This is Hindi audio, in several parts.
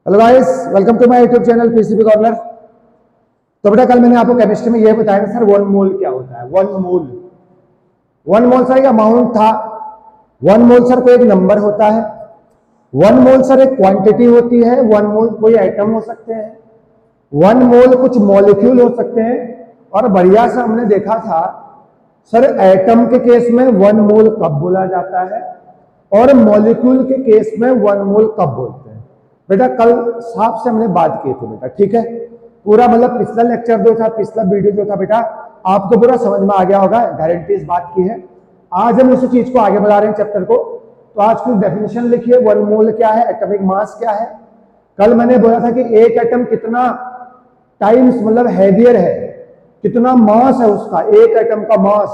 Hello guys, welcome to my YouTube channel PCB corner. तो बेटा कल मैंने आपको केमिस्ट्री में यह बताया सर वन मोल क्या होता है। वन मोल सर एक अमाउंट था। वन मोल सर कोई एक नंबर होता है। वन मोल सर एक क्वांटिटी होती है। वन मोल कोई आइटम हो सकते हैं। वन मोल कुछ मॉलिक्यूल हो सकते हैं। और बढ़िया से हमने देखा था सर एटम के केस में वन मोल कब बोला जाता है और मॉलिक्यूल के केस में वन मोल कब बोलते हैं। बेटा कल साफ से हमने बात की थी बेटा, ठीक है। पूरा मतलब पिछला लेक्चर जो था, पिछला वीडियो जो था बेटा, आपको पूरा समझ में आ गया होगा, गारंटी इस बात की है। आज हम उसी चीज को आगे बढ़ा रहे हैं चैप्टर को। तो आज की डेफिनेशन लिखिए, वन मोल क्या है, एटॉमिक मास क्या है। कल मैंने बोला था कि एक एटम कितना टाइम्स मतलब हैवियर है, कितना मास है उसका, एक एटम का मास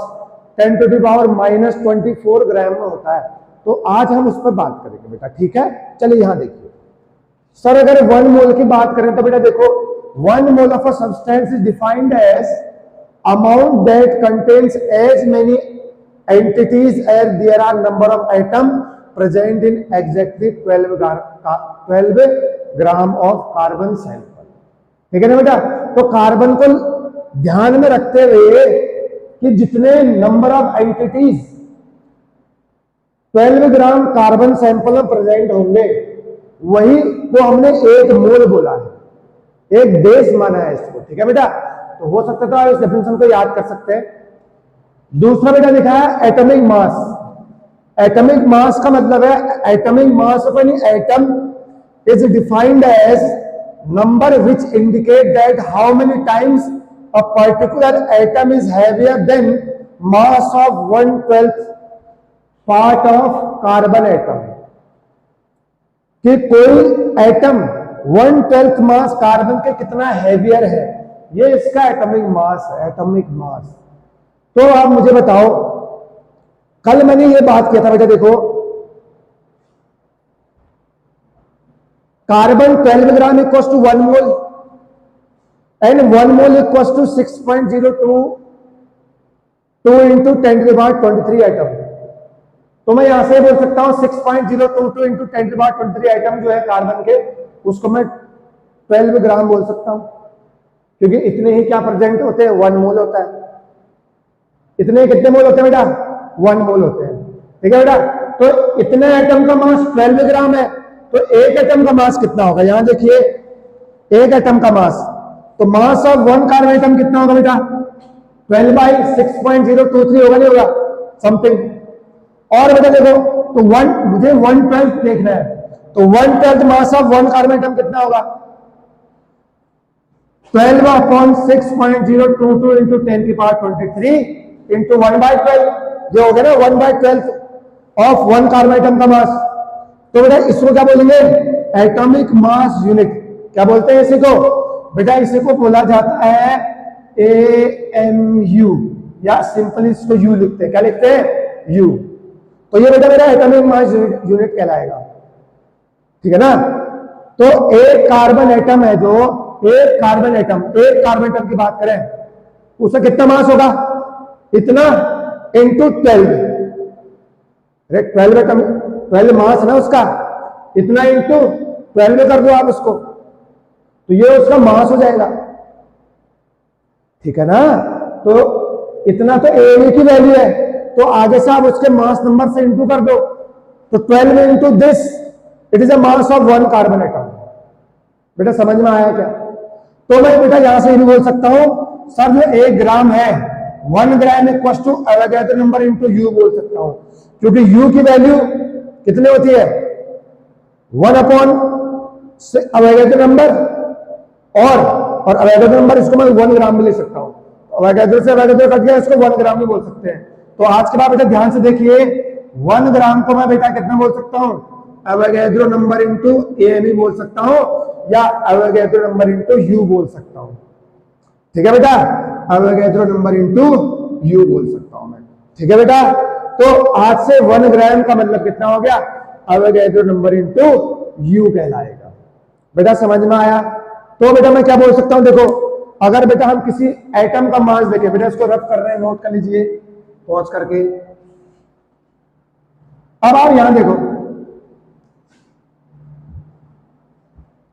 10⁻⁻24 ग्राम में होता है। तो आज हम उस पर बात करेंगे बेटा, ठीक है। चलिए यहां देखिए सर, अगर वन मोल की बात करें तो बेटा देखो, one mole of a substance is defined as amount that contains as many entities as there are number of atom present in exactly 12 gram of carbon sample. ठीक है ना बेटा। तो कार्बन को ध्यान में रखते हुए कि जितने number of entities 12 gram carbon sample में प्रेजेंट होंगे वही को हमने एक मोल बोला है, एक बेस माना है इसको। ठीक है बेटा। तो हो सकता था इस डेफिनेशन को याद कर सकते हैं। दूसरा बेटा लिखा है एटॉमिक मास। एटॉमिक मास का मतलब है atomic mass of any atom is defined as number which indicate that how many times a particular atom is heavier than mass of 1/12 part of carbon atom. कि कोई एटम 1/12 मास कार्बन के कितना हैवियर है, ये इसका एटॉमिक मास है, एटॉमिक मास। तो आप मुझे बताओ, कल मैंने ये बात किया था बेटा, देखो carbon 12 gram equals to 1 mole and 1 mole equals to 6.02 into 10⁻23 atom. तो मैं यहां से बोल सकता हूं 6.022 into 10⁻23 एटम जो है कार्बन के, उसको मैं 12 ग्राम बोल सकता हूं, क्योंकि इतने ही क्या प्रेजेंट होते हैं, 1 मोल होता है। इतने कितने मोल होते हैं बेटा, 1 मोल होते हैं। ठीक है बेटा। तो इतने एटम का मास 12 ग्राम है, तो एक एटम का मास कितना होगा, यहां देखिए एक एटम का मास, तो मास ऑफ 1 कार्बन एटम कितना होगा बेटा, 12/6.023 होगा, नहीं होगा समथिंग। और बेटा देखो, तो मुझे 1/12 देखना है, तो 1/12 मास ऑफ 1 कार्बन एटम कितना होगा, 12/6.022 into 10⁻23 into 1/12, जो हो गया ना 1/12 ऑफ 1 कार्बन एटम का मास। तो बेटा इसको क्या बोलेंगे, एटॉमिक मास यूनिट। क्या बोलते हैं इसी को बेटा, इसी को बोला जाता है AMU, या सिंपली इसको यू लिखते हैं। क्या लिखते हैं, यू। तो ये बेटा मेरा एटॉमिक मास यूनिट कहलाएगा। ठीक है ना। तो एक कार्बन एटम है, जो एक कार्बन एटम की बात करें, उसका कितना मास होगा, इतना इंटू 12। 12 एटम, 12 मास ना उसका, इतना इंटू 12 कर दो आप उसको, तो ये उसका मास हो जाएगा। ठीक है ना। तो इतना तो AMU की वैल्यू है, तो आगे से आप उसके मास नंबर से इंटू कर दो, तो 12 into this it is a mass of 1 carbon atom. बेटा समझ में आया क्या। तो मैं बेटा यहां से भी बोल सकता हूं सर, जो 1 ग्राम है, 1 gram equal to Avogadro number into यू बोल सकता हूं, क्योंकि यू की वैल्यू कितनी होती है, 1/एवोगैड्रो नंबर, और एवोगैड्रो नंबर इसको मैं 1 ग्राम में ले सकता हूं। एवोगैड्रो से एवोगैड्रो कट गया, इसको 1 ग्राम भी बोल सकते हैं। तो आज के बाद बेटा ध्यान से देखिए, 1 ग्राम को मैं बेटा कितना बोल सकता हूं, एवोगैड्रो नंबर इंटू AMU बोल सकता हूं, या एवोगैड्रो नंबर इंटू यू बोल सकता हूं। ठीक है बेटा, एवोगैड्रो नंबर इंटू यू बोल सकता हूं मैं। ठीक है बेटा। तो आज से 1 ग्राम का मतलब कितना हो गया, एवोगैड्रो नंबर इंटू यू कहलाएगा। बेटा समझ में आया। तो बेटा मैं क्या बोल सकता हूं, देखो अगर बेटा हम किसी एटम का मास देखें, बेटा इसको रफ कर रहे हैं, नोट कर लीजिए पॉज करके। अब आप यहां देखो,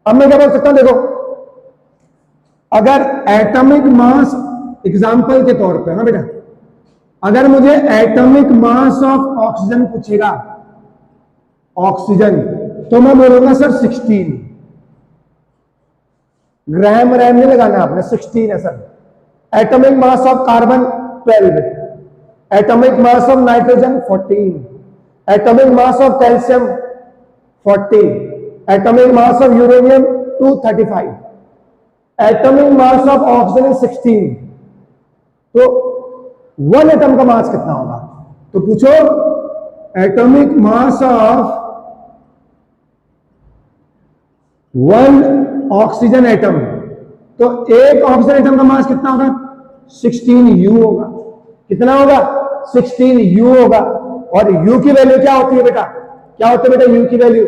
अब मैं क्या बोल सकता हूं, देखो अगर एटॉमिक मास, एग्जांपल के तौर पे, हाँ बेटा, अगर मुझे एटॉमिक मास ऑफ ऑक्सीजन पूछेगा, ऑक्सीजन, तो मैं बोलूंगा सर 16 ग्राम, रैम नहीं लगाना आपने, 16 है sir. Atomic mass of carbon 12, atomic mass of nitrogen 14, atomic mass of calcium 40, atomic mass of uranium 235, atomic mass of oxygen 16। तो 1 एटम का मास कितना होगा? तो पूछो atomic mass of 1 oxygen atom, तो एक ऑक्सीजन एटम का मास कितना होगा? 16 U होगा। कितना होगा? 16 U होगा। और U की वैल्यू क्या होती है बेटा? क्या होती है बेटा U की वैल्यू?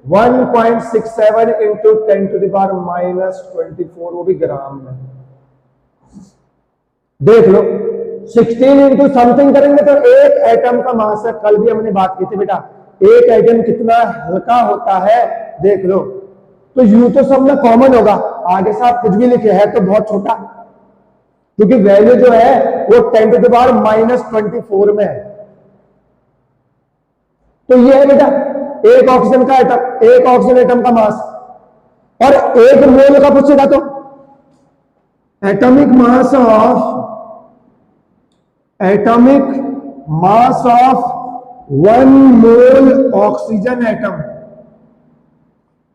1.67 इंटू 10⁻⁻24, वो भी ग्राम में। देख लो 16 इंटू समथिंग करेंगे तो एक एटम का मास है। कल भी हमने बात की थी बेटा, एक एटम कितना हल्का होता है, देख लो। तो U तो सब में कॉमन होगा, आगे से आप कुछ भी लिखे है तो बहुत छोटा, क्योंकि वैल्यू जो है वो 10⁻⁻24 में है। तो ये है बेटा एक ऑक्सीजन का एटम, एक ऑक्सीजन एटम का मास। और एक मोल का पूछेगा तो atomic mass of 1 mole oxygen atom.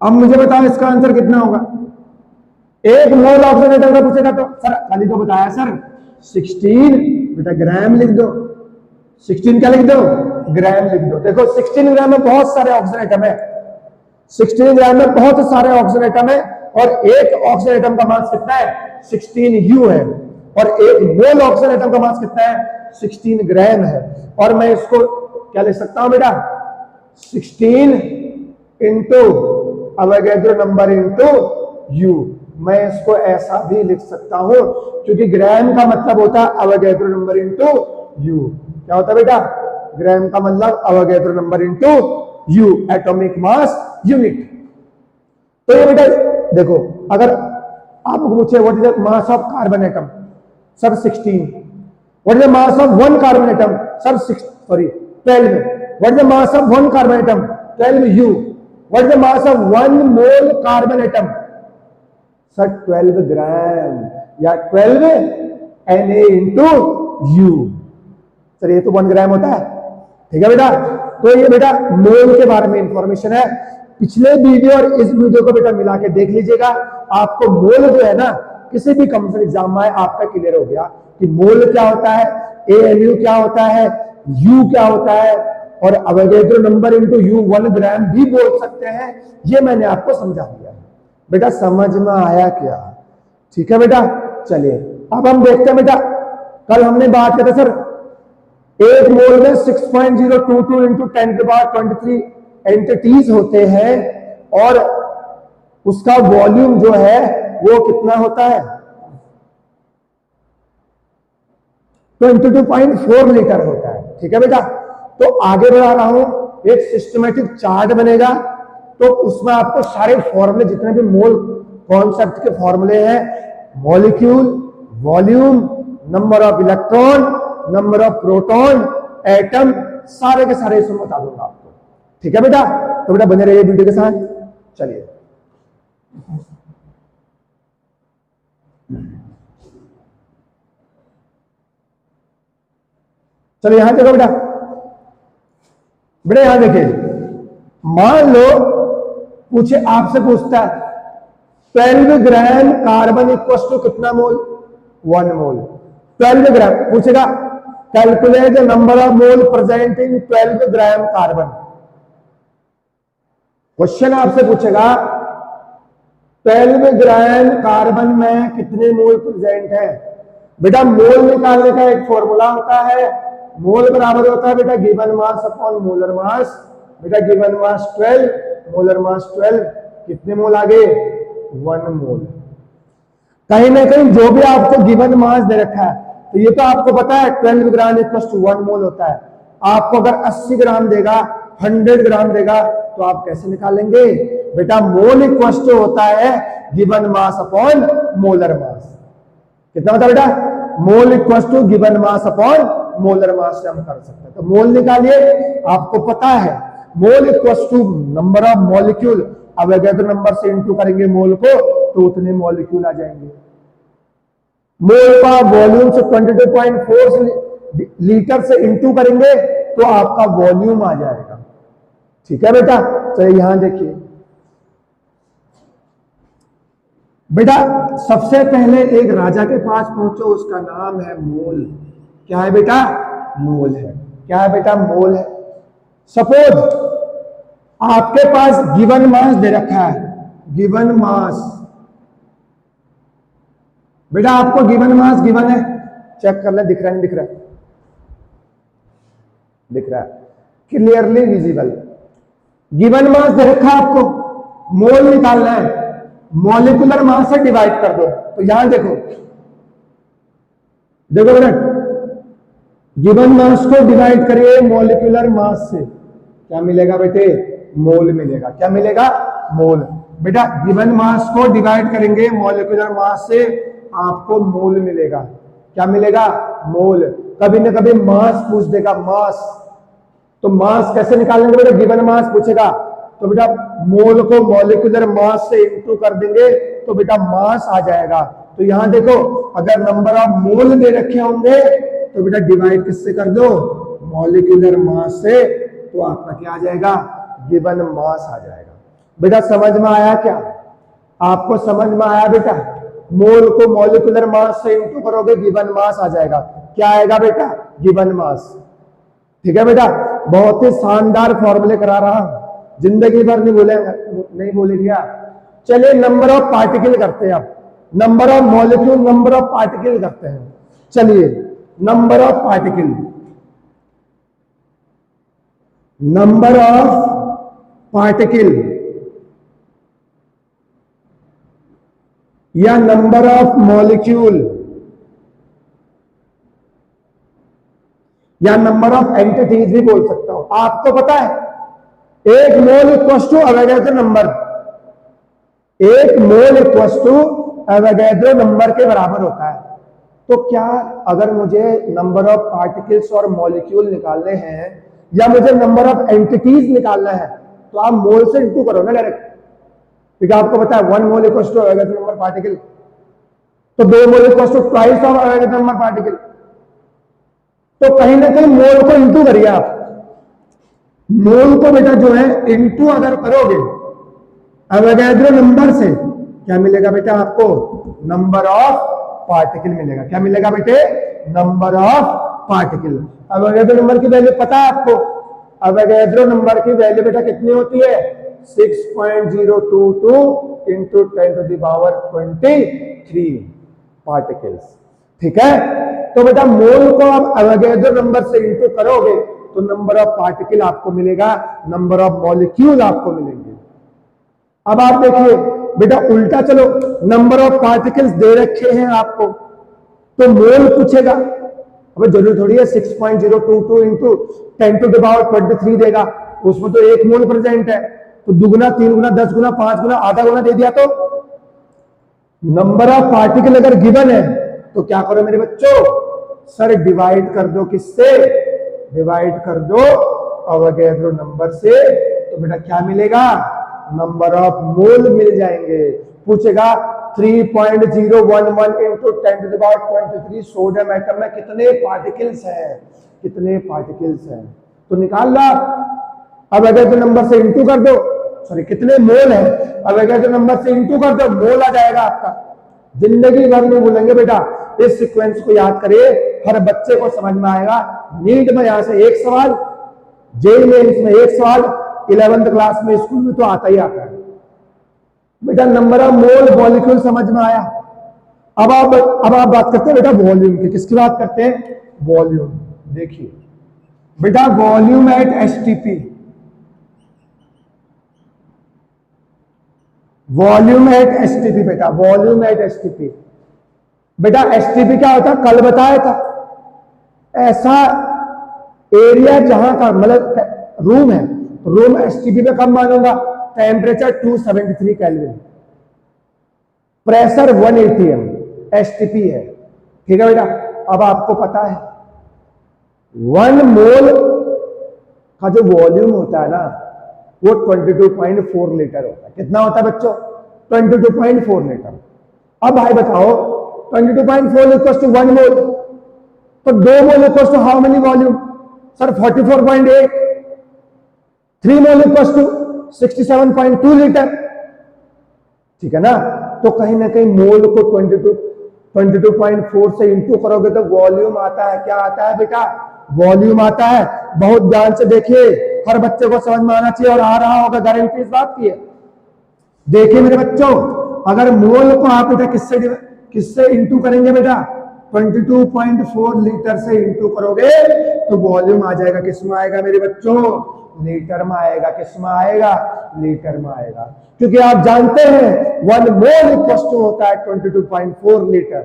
अब मुझे बताओ इसका आंसर कितना होगा? एक मोल ऑक्सीजन एटम का पूछेगा तो सर खाली तो बताया सर 16, बेटा ग्राम लिख दो। 16 क्या लिख दो? ग्राम लिख दो। देखो 16 ग्राम में बहुत सारे ऑक्सीजन एटम है, 16 ग्राम में बहुत सारे ऑक्सीजन एटम है, और एक ऑक्सीजन एटम का मास कितना है? 16 U है। और एक मोल ऑक्सीजन एटम का मास कितना है? 16 ग्राम है। और मैं इसको क्या लिख सकता हूं बेटा? 16 into Avogadro number into U। मैं इसको ऐसा भी लिख सकता हूं, क्योंकि ग्राम का मतलब होता है अवोगाड्रो नंबर इंटू U। क्या होता है बेटा? ग्राम का मतलब Avogadro number into U, atomic mass unit. तो ये बेटा देखो, अगर आपको पूछे what is the mass of carbon atom, sir 16। What is the mass of 1 carbon atom, sir 12। What is the mass of 1 carbon atom? 12 U। What is the mass of 1 mole carbon atom? Sir 12 ग्राम, या 12 Na इंटू U। सर ये तो 1 ग्राम होता है, ठीक है बेटा। तो ये बेटा मोल के बारे में इंफॉर्मेशन है। पिछले वीडियो और इस वीडियो को बेटा मिला के देख लीजिएगा, आपको मोल जो है ना किसी भी कंपनी एग्जाम में आपका क्लियर हो गया कि मोल क्या होता है, AMU क्या होता है, U क्या होता है, और अवोगाड्रो नंबर इंटू U 1 ग्राम भी बोल सकते हैं। ये मैंने आपको समझा दिया है बेटा, समझ में आया क्या? ठीक है बेटा। चलिए अब हम देखते हैं बेटा, कल हमने बात की थी सर एक मोल में 6.022 इंटू 10⁻23 एंटिटीज होते हैं, और उसका वॉल्यूम जो है वो कितना होता है? 22.4 लीटर होता है। ठीक है बेटा। तो आगे बढ़ा रहा हूं, एक सिस्टमेटिक चार्ट बनेगा, तो उसमें आपको सारे फॉर्मूले, जितने भी मोल कॉन्सेप्ट के फॉर्मूले हैं, molecule, volume, number of electron, number of proton, atom, सारे के सारे इसमें बता दूंगा आपको। ठीक है बेटा। तो बेटा बने रहिए वीडियो के साथ। चलिए चलिए यहां देखो बेटा, बेटा यहां देखिए, मान लो पूछे, आपसे पूछता है 12 ग्राम कार्बन इक्वल टू कितना मोल? 1 मोल। 12 ग्राम पूछेगा, calculate the number of mole present in 12 gram carbon. Question आपसे पूछेगा 12 ग्राम कार्बन में कितने मोल प्रेजेंट है? बेटा मोल निकालने का एक फॉर्मूला होता है, मोल बराबर होता है बेटा गिवन मास अपॉन मोलर मास। बेटा गिवन मास 12, मोलर मास 12, कितने मोल आ गए? 1 मोल। कहीं ना कहीं जो भी आपको गिवन मास दे रखा है, तो ये तो आपको पता है 12 ग्राम इक्वल टू 1 मोल होता है। आपको अगर 80 ग्राम देगा, 100 ग्राम देगा, तो आप कैसे निकालेंगे बेटा? मोल इक्वल टू होता है given mass upon molar mass. कितना होता है बेटा? Mole equal to given mass upon molar mass से हम कर सकते हैं। तो मोल निकालिए, आपको पता है mole equal to number of molecule, Avogadro number से इंटू करेंगे मोल को तो उतने मॉलिक्यूल आ जाएंगे। मोल का वॉल्यूम से 22.4 लीटर से इंटू करेंगे तो आपका वॉल्यूम आ जाएगा। ठीक है बेटा? चलिए यहां देखिए बेटा, सबसे पहले एक राजा के पास पहुंचो, उसका नाम है मोल। क्या है बेटा? मोल है। क्या है बेटा? मोल है। सपोज आपके पास गिवन मास दे रखा है, गिवन मास बेटा, आपको गिवन मास गिवन है, चेक कर ले, दिख रहा है नहीं दिख रहा है? दिख रहा है, क्लियरली विजिबल। गिवन मास दे रखा है आपको, मोल निकालना है, मॉलिक्यूलर मास से डिवाइड कर दो। तो यहां देखो, देखो बेटा, गिवन मास को डिवाइड करिए मॉलिक्यूलर मास से, क्या मिलेगा बेटे? मोल मिलेगा। क्या मिलेगा? मोल। बेटा गिवन मास को डिवाइड करेंगे मॉलिक्यूलर मास से, आपको मोल मिलेगा। क्या मिलेगा? मोल। कभी ना कभी मास पूछ देगा, मास, तो मास कैसे निकालेंगे बेटा? गिवन मास पूछेगा तो बेटा मोल को मॉलिक्यूलर मास से इंटू कर देंगे तो बेटा मास आ जाएगा। तो यहां देखो, अगर नंबर ऑफ मोल दे रखे होंगे तो बेटा डिवाइड किससे कर दो? मॉलिक्यूलर मास से, तो आपका क्या आ जाएगा? गिवन मास आ जाएगा। बेटा समझ में आया क्या? आपको समझ में आया बेटा? मोल को मॉलिक्यूलर मास से इंटू करोगे, गिवन मास आ जाएगा। क्या आएगा बेटा? Given mass. ठीक है बेटा? बहुत ही शानदार फॉर्मूले करा रहा हूं, जिंदगी भर नहीं भूलेंगे आप। चलिए नंबर ऑफ पार्टिकल करते हैं, अब number of molecule, number of particle करते हैं। चलिए number of particle, number of particle या नंबर ऑफ मॉलिक्यूल या नंबर ऑफ एंटिटीज भी बोल सकता हूं। आपको पता है एक mole equal to Avogadro number, एक mole equal to Avogadro number के बराबर होता है। तो क्या अगर मुझे नंबर ऑफ पार्टिकल्स और मॉलिक्यूल निकालने हैं या मुझे नंबर ऑफ एंटिटीज निकालना है तो आप मोल से इंटू करो ना डायरेक्ट, क्योंकि आपको पता है 1 mole equal to Avogadro number particle, तो 2 mole equal to twice of Avogadro number particle. तो कहीं ना कहीं मोल को इंटू करिए आप। मोल को बेटा जो है इंटू अगर करोगे अवोगाड्रो नंबर से, क्या मिलेगा बेटा? आपको नंबर ऑफ पार्टिकल मिलेगा। क्या मिलेगा बेटे? Number of particle. Avogadro number की वैल्यू पता है आपको? अवोगाड्रो नंबर की वैल्यू बेटा कितनी होती है? 6.022 इंटू 10⁻23 पार्टिकल्स। ठीक है? तो बेटा मोल को आप अवोगाड्रो नंबर से इंटू करोगे तो नंबर ऑफ पार्टिकल आपको मिलेगा, नंबर ऑफ मॉलिक्यूल आपको मिलेंगे। अब आप देखिए बेटा उल्टा चलो, नंबर ऑफ पार्टिकल्स दे रखे हैं आपको तो मोल पूछेगा। अब जरूरी थोड़ी है 6.022 इंटू 10⁻23 देगा, उसमें तो 1 मोल प्रेजेंट है, तो दुगुना, 3 गुना, 10 गुना, 5 गुना, आधा गुना दे दिया। तो नंबर ऑफ पार्टिकल अगर गिवन है तो क्या करो मेरे बच्चों? सर डिवाइड कर दो, किससे? डिवाइड कर दो अवोगाड्रो नंबर से, तो बेटा क्या मिलेगा? नंबर ऑफ मोल मिल जाएंगे। पूछेगा 3.011 इंटू 10⁻23 सोडियम एटम में कितने पार्टिकल्स हैं? कितने पार्टिकल्स हैं? तो निकाल लो। अवोगाड्रो नंबर से इंटू कर दो, सॉरी कितने मोल है, अवोगाड्रो नंबर से इंटू कर दो, मोल आ जाएगा आपका। जिंदगी भर में भूलेंगे बेटा। इस सीक्वेंस को याद करिए, हर बच्चे को समझ में आएगा। नीट में यहां से एक सवाल, जेई मेंस में एक सवाल, 11th क्लास में स्कूल में तो आता ही आता है बेटा। नंबर ऑफ मोल मॉलिक्यूल समझ में आया। अब आप बात करते हैं बेटा वॉल्यूम की। किसकी बात करते हैं? वॉल्यूम। देखिए बेटा volume at STP, volume at STP बेटा, वॉल्यूम एट एसटीपी। बेटा एसटीपी क्या होता है? कल बताया था, ऐसा एरिया जहां का मतलब रूम है रूम एसटीपी में कब मानूंगा? Temperature 273 kelvin, pressure 1 atm, STP है। ठीक है बेटा, अब आपको पता है 1 मोल का जो वॉल्यूम होता है ना वो 22.4 लीटर होता है। कितना होता है बच्चों? 22.4 लीटर। अब भाई बताओ 22.4 इक्वल्स टू 1 मोल, तो 2 mole equals to how many volume? Sir 44.8। 3 mole equals to 67.2 litre. ठीक है ना? तो कहीं ना कहीं मोल को 22.4 से इंटू करोगे तो वॉल्यूम आता है। क्या आता है बेटा? वॉल्यूम आता है। बहुत ध्यान से देखिए, हर बच्चे को समझ में आना चाहिए और आ रहा होगा, गारंटी इस बात की है। देखिए मेरे बच्चों, अगर मोल को आप बेटा किससे इंटू करेंगे बेटा? 22.4 लीटर से इंटू करोगे तो वॉल्यूम आ जाएगा। किस में आएगा मेरे बच्चों? लीटर में आएगा। किस में आएगा? लीटर में आएगा। क्योंकि आप जानते हैं 1 मोल इक्वल्स टू होता है 22.4 लीटर।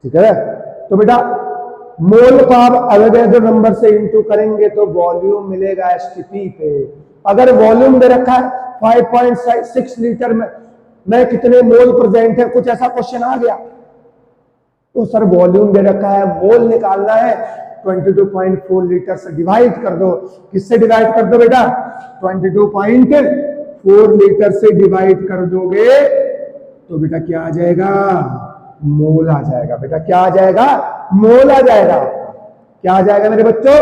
ठीक है? तो बेटा मोल को आप अवोगाड्रो नंबर से इंटू करेंगे तो वॉल्यूम मिलेगा एसटीपी पे। अगर वॉल्यूम दे रखा है 5.6 लीटर में कितने मोल प्रेजेंट है, कुछ ऐसा क्वेश्चन आ गया तो सर वॉल्यूम दे रखा है, मोल निकालना है, 22.4 लीटर से डिवाइड कर दो। किससे डिवाइड कर दो बेटा? 22.4 लीटर से डिवाइड कर दोगे तो बेटा क्या आ जाएगा? मोल आ जाएगा। बेटा क्या आ जाएगा? मोल आ जाएगा। क्या आ जाएगा मेरे बच्चों?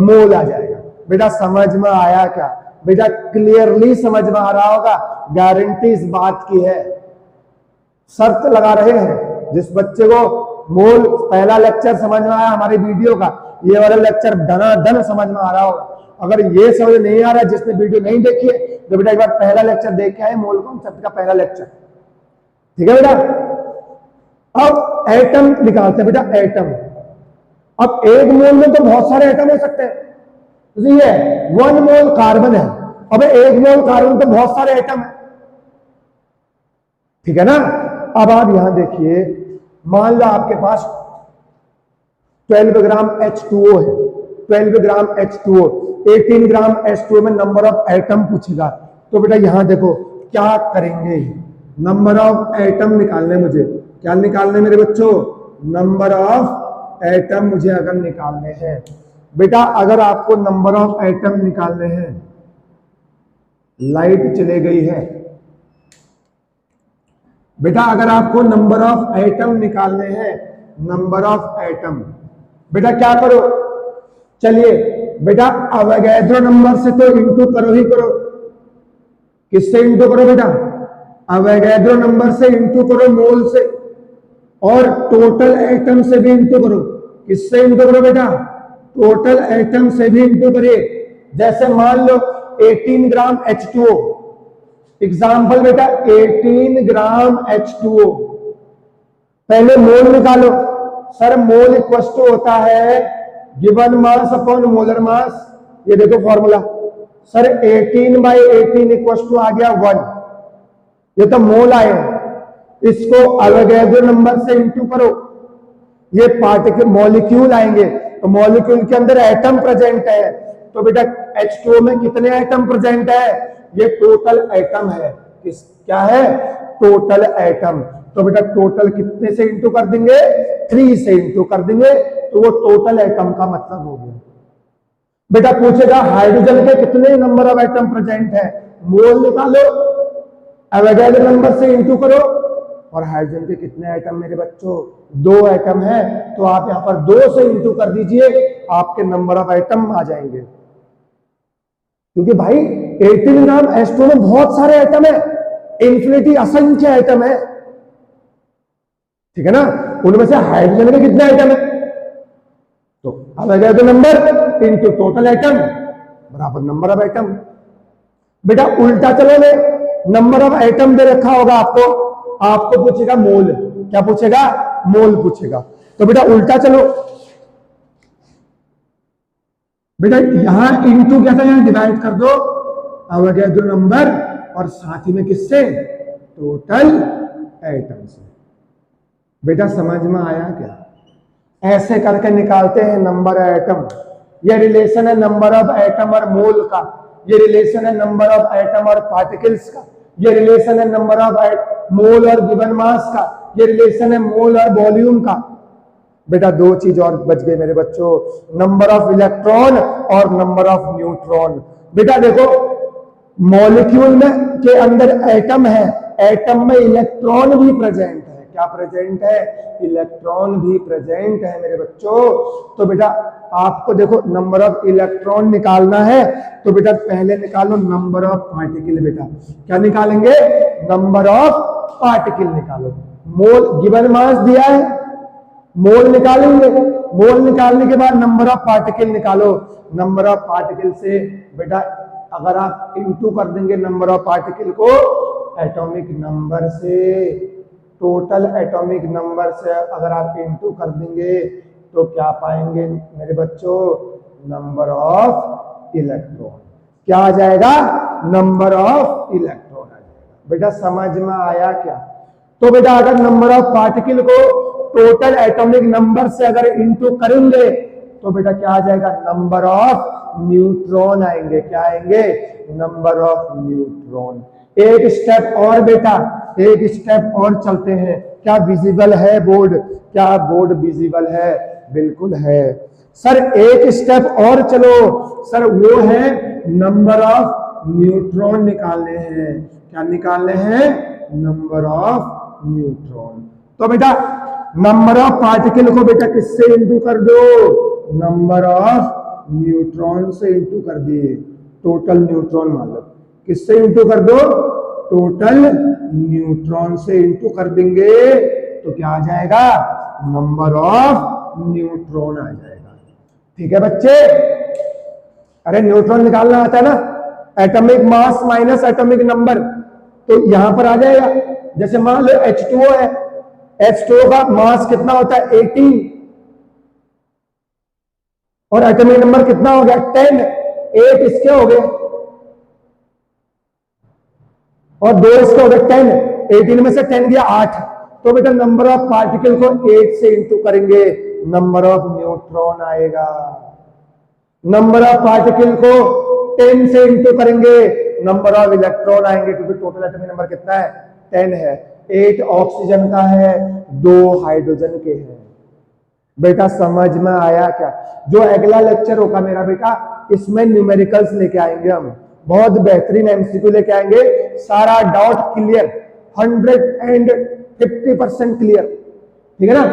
मोल आ जाएगा। बेटा समझ में आया क्या? बेटा क्लियरली समझ में आ रहा होगा, गारंटी इस बात की है। शर्त लगा रहे हैं जिस बच्चे को मोल पहला लेक्चर समझ में आया हमारे वीडियो का, ये वाला लेक्चर धनाधन समझ में आ रहा होगा। अगर ये समझ नहीं आ रहा है, जिसने वीडियो नहीं देखी है, तो बेटा एक बार पहला लेक्चर देख के आए, मोल कॉन्सेप्ट का पहला लेक्चर। ठीक है बेटा? अब एटम निकालते हैं बेटा, एटम। अब एक मोल में तो बहुत सारे एटम हो सकते हैं। तो ये 1 मोल कार्बन है, अब 1 मोल कार्बन तो बहुत सारे एटम है। ठीक है ना? अब आप यहां देखिए, मान लो आपके पास 12 ग्राम H2O है, 12 ग्राम H2O, 18 ग्राम H2O में नंबर ऑफ एटम पूछेगा। तो बेटा यहां देखो क्या करेंगे, नंबर ऑफ एटम निकालने मुझे। क्या निकालने मेरे बच्चों? नंबर ऑफ एटम मुझे अगर निकालने हैं। बेटा अगर आपको नंबर ऑफ एटम निकालने हैं, लाइट चले गई है। बेटा अगर आपको नंबर ऑफ एटम निकालने हैं, नंबर ऑफ एटम, बेटा क्या करो? चलिए बेटा अवोगाड्रो नंबर से तो इंटू करो ही करो। किससे इंटू करो बेटा? अवोगाड्रो नंबर से इंटू करो, मोल से। और टोटल एटम से भी इंटू करो। किससे इंटू करो बेटा? टोटल एटम से भी इंटू करिए। जैसे मान लो 18 ग्राम H2O, एग्जाम्पल बेटा 18 ग्राम H2O, पहले मोल निकालो। सर मोल इक्वल टू होता है गिवन मास अपॉन मोलर मास। ये देखो फॉर्मूला, सर 18/18 इक्वल टू आ गया 1। ये तो मोल आए, इसको अवोगाड्रो नंबर से इंटू करो। ये पार्टिकल मॉलिक्यूल आएंगे, तो मॉलिक्यूल के अंदर एटम प्रेजेंट है। तो बेटा H2O में कितने एटम प्रेजेंट है? ये टोटल एटम है। क्या है? Total atom. तो बेटा टोटल कितने से इंटू कर देंगे? 3 से इंटू कर देंगे, तो वो टोटल एटम का मतलब हो गया। बेटा पूछेगा हाइड्रोजन के कितने नंबर ऑफ एटम प्रेजेंट है? मोल निकालो, अवोगाड्रो नंबर से इंटू करो। और हाइड्रोजन के कितने एटम मेरे बच्चों? 2 एटम है, तो आप यहां पर 2 से इंटू कर दीजिए, आपके नंबर ऑफ एटम आ जाएंगे। क्योंकि भाई 18 ग्राम H2O में बहुत सारे एटम है, इन्फिनिटी असंख्य आइटम है। ठीक है ना? उनमें से हाइड्रोजन के कितने आइटम है? तो Avogadro number into total item बराबर नंबर ऑफ आइटम। बेटा उल्टा चलोगे, नंबर ऑफ आइटम दे रखा होगा आपको पूछेगा मोल। क्या पूछेगा? मोल पूछेगा। तो बेटा उल्टा चलो, बेटा यहां इनटू क्या था, यहां डिवाइड कर दो अवोगाड्रो नंबर और साथ ही में किससे? टोटल एटम से। बेटा समझ में आया क्या? ऐसे करके निकालते हैं नंबर एटम। ये रिलेशन है नंबर ऑफ एटम और मोल का, ये रिलेशन है नंबर ऑफ एटम और पार्टिकल्स का, ये रिलेशन है नंबर ऑफ मोल और गिवन मास का, ये रिलेशन है मोल और वॉल्यूम का। बेटा दो चीज और बच गए मेरे बच्चों, नंबर ऑफ इलेक्ट्रॉन और नंबर ऑफ न्यूट्रॉन। बेटा देखो मॉलिक्यूल में के अंदर एटम है, एटम में इलेक्ट्रॉन भी प्रेजेंट है। क्या प्रेजेंट है? इलेक्ट्रॉन भी प्रेजेंट है मेरे बच्चों। तो बेटा आपको देखो नंबर ऑफ इलेक्ट्रॉन निकालना है, तो बेटा पहले निकालो नंबर ऑफ पार्टिकल। बेटा क्या निकालेंगे? नंबर ऑफ पार्टिकल निकालो। मोल गिवन मास दिया है, मोल निकालेंगे, मोल निकालने के बाद नंबर ऑफ पार्टिकल निकालो। नंबर ऑफ पार्टिकल से बेटा अगर आप इनटू कर देंगे नंबर ऑफ पार्टिकल को एटॉमिक नंबर से, टोटल एटॉमिक नंबर से अगर आप इनटू कर देंगे तो क्या पाएंगे मेरे बच्चों? Number of electron. क्या आ जाएगा? नंबर ऑफ इलेक्ट्रॉन आ जाएगा। बेटा समझ में आया क्या? तो बेटा अगर नंबर ऑफ पार्टिकल को टोटल एटॉमिक नंबर से अगर इनटू करेंगे तो बेटा क्या आ जाएगा? नंबर ऑफ न्यूट्रॉन आएंगे। क्या आएंगे? Number of neutron. एक स्टेप और बेटा, एक स्टेप और चलते हैं। क्या विजिबल है बोर्ड? क्या बोर्ड विजिबल है? बिल्कुल है सर। एक स्टेप और चलो सर, वो है नंबर ऑफ न्यूट्रॉन निकालने हैं। क्या निकालने हैं? Number of neutron. तो बेटा नंबर ऑफ पार्टिकल को बेटा किससे इंटू कर दो? नंबर ऑफ न्यूट्रॉन से इंटू कर दिए। टोटल न्यूट्रॉन मान लो, किससे इंटू कर दो? टोटल न्यूट्रॉन से इंटू कर देंगे तो क्या आ जाएगा? नंबर ऑफ न्यूट्रॉन आ जाएगा। ठीक है बच्चे? अरे न्यूट्रॉन निकालना आता है ना, atomic mass minus atomic number, तो यहां पर आ जाएगा। जैसे मान लो H2O है, H2O का मास कितना होता है? 18 और एटॉमिक नंबर कितना हो गया? 10। 8 इसके हो गए और 2 इसके हो गए 10। 18 में से 10 गया 8। तो बेटा नंबर ऑफ पार्टिकल को 8 से इंटू करेंगे, नंबर ऑफ न्यूट्रॉन आएगा। नंबर ऑफ पार्टिकल को 10 से इंटू करेंगे, नंबर ऑफ इलेक्ट्रॉन आएंगे, क्योंकि टोटल एटॉमिक नंबर कितना है? 10 है। 8 ऑक्सीजन का है, 2 हाइड्रोजन के हैं। बेटा समझ में आया क्या? जो अगला लेक्चर होगा मेरा बेटा, इसमें न्यूमेरिकल्स लेके आएंगे हम, बहुत बेहतरीन एमसीक्यू लेके आएंगे, सारा डाउट क्लियर, 150% क्लियर। ठीक है ना?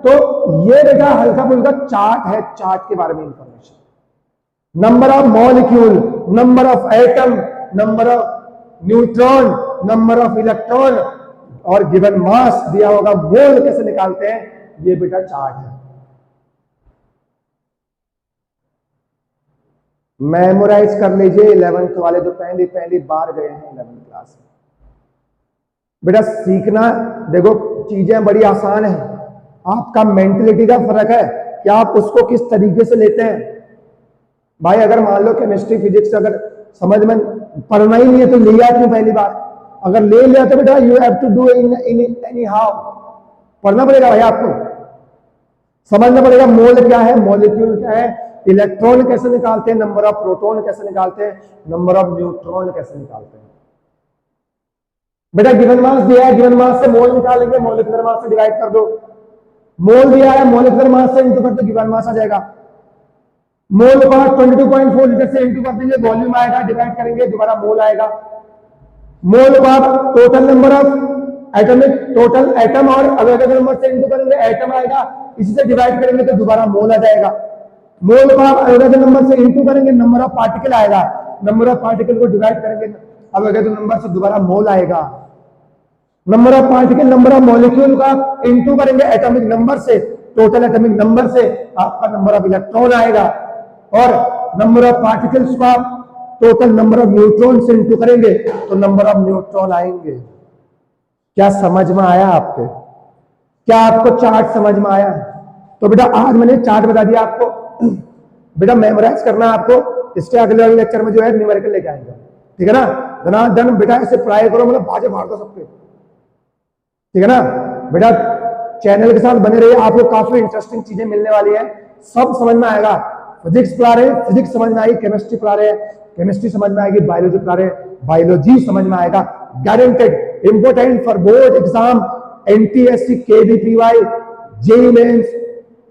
तो ये बेटा हल्का फुल्का चार्ट है, चार्ट के बारे में information. Number of molecule, number of atom, number of neutron, number of electron और गिवन मास दिया होगा, मोल कैसे निकालते हैं, ये बेटा चार्ट है। मेमोराइज कर लीजिए 11th वाले जो पहली बार गए हैं 11th क्लास में। बेटा सीखना, देखो चीजें बड़ी आसान है, आपका मेंटलिटी का फर्क है कि आप उसको किस तरीके से लेते हैं। भाई अगर मान लो केमिस्ट्री फिजिक्स अगर समझ में पढ़ना ही नहीं है तो लिया क्यों पहली बार? अगर ले लिया तो बेटा you have to do in anyhow, पढ़ना पड़ेगा भाई आपको, समझना पड़ेगा मोल क्या है, मॉलिक्यूल क्या है, इलेक्ट्रॉन कैसे निकालते हैं, नंबर ऑफ प्रोटॉन कैसे निकालते हैं, नंबर ऑफ न्यूट्रॉन कैसे निकालते हैं। बेटा गिवन मास दिया है, गिवन मास से मोल निकालेंगे, मॉलिक्यूलर मास से डिवाइड कर दो। मोल दिया है, मॉलिक्यूलर मास से इंटू कर दो, गिवन मास आ जाएगा। मोल को 22.4 लीटर से इंटू कर देंगे, वॉल्यूम आएगा, डिवाइड करेंगे दोबारा मोल आएगा। मोल को आप total number of atomic, total atom और अवेलेबल नंबर से इंटू करेंगे, एटम आएगा, इसी से डिवाइड करेंगे तो दोबारा मोल आ जाएगा। मोल को आप अवेलेबल नंबर से इंटू करेंगे, नंबर ऑफ पार्टिकल आएगा, नंबर ऑफ पार्टिकल को डिवाइड करेंगे अवेलेबल नंबर से, दोबारा मोल आएगा। Number of particle, number of molecule का इंटू करेंगे एटॉमिक नंबर से, टोटल एटॉमिक नंबर से आपका नंबर ऑफ इलेक्ट्रॉन आएगा, और नंबर ऑफ पार्टिकल्स का टोटल नंबर ऑफ न्यूट्रॉन से इंटू करेंगे तो नंबर ऑफ न्यूट्रॉन आएंगे। क्या समझ में आया आपके? क्या आपको चार्ट समझ में आया? तो बेटा आज मैंने चार्ट बता दिया आपको, बेटा मेमोराइज करना है आपको, इसके अगले लेक्चर में जो है न्यूमेरिकल लेके आएंगे। ठीक है ना? धनाधन बेटा ऐसे पढ़ाई करो, मतलब बाजे मार दो सबके। ठीक है ना बेटा? चैनल के साथ बने रहिए, आपको काफी इंटरेस्टिंग चीजें मिलने वाली है, सब समझ में आएगा। फिजिक्स पढ़ा रहे हैं, फिजिक्स समझ में आएगी, केमिस्ट्री पढ़ा रहे हैं, केमिस्ट्री समझ में आएगी, बायोलॉजी पढ़ा रहे हैं, बायोलॉजी समझ में आएगा। Guaranteed, important for board exam, NTSC, KVPY, JEE mains,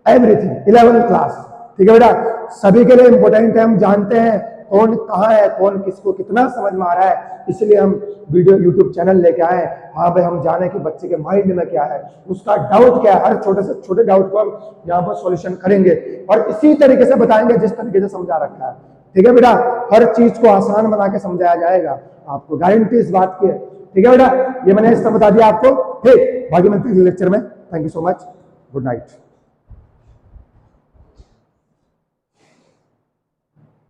everything, 11th class. ठीक है बेटा, सभी के लिए इंपोर्टेंट है। हम जानते हैं कौन कहाँ है, कौन किसको कितना समझ में आ रहा है, इसलिए हम वीडियो यूट्यूब चैनल लेके आए। हाँ भाई, हम जाने कि बच्चे के माइंड में क्या है, उसका डाउट क्या है, हर छोटे से छोटे डाउट को हम यहाँ पर सॉल्यूशन करेंगे और इसी तरीके से बताएंगे जिस तरीके से समझा रखा है। ठीक है बेटा, हर चीज को आसान बना के समझाया जाएगा, आपको गारंटी इस बात की है। ठीक है बेटा, ये मैंने इस तरह बता दिया आपको। ठीक, बाकी मिलते हैं लेक्चर में। Thank you so much, good night.